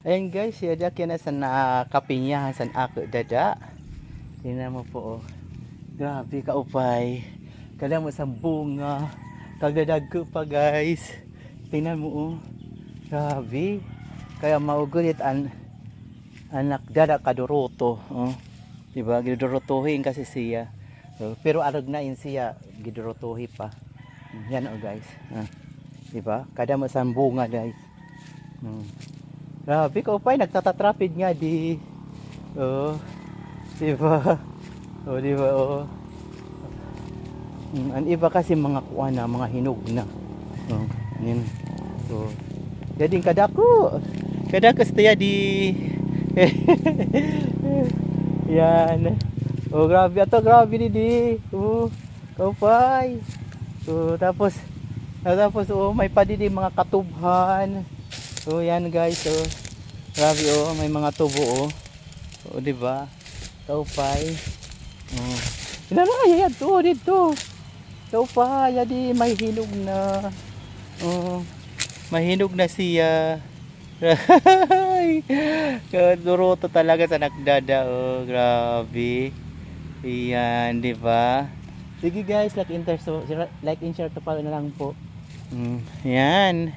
Ayan guys, siya kaya na sa nakapinyahan sa ako dada. Tingnan mo po oh. Grabe ka upay. Kala mo sa bunga. Kagdadag ko pa guys. Tingnan mo oh. Grabe. Kaya maugulit anak dada kaduroto. Oh. Diba? Gidurotohin kasi siya. Pero arag na in siya. Gidurotohi pa. Yan oh guys. Diba? Kada mo sa bunga guys. Grabe ka upay, nagtatatrapid nga di. Oh, di ba? Oh, di ba? Oh. Ang iba kasi mga kuha na, mga hinog na. Oh, yan. So, jadi kadako. Kadako staya di. Yan. Oh, grabe ato, grabe di. Oh, kaupay. So, tapos oh, may pa di mga katubhan. So yan guys, oh. Grabe oh, may mga tubo oh. Oh, di ba? Kaupay. Oh. Inanaya to dito. Kaupay, di may hinog na. Oh. Mahinog na siya. Duroto talaga sa nagdada oh, grabe. Iyan, di ba? Sige guys, like and share to follow na lang po. Yan.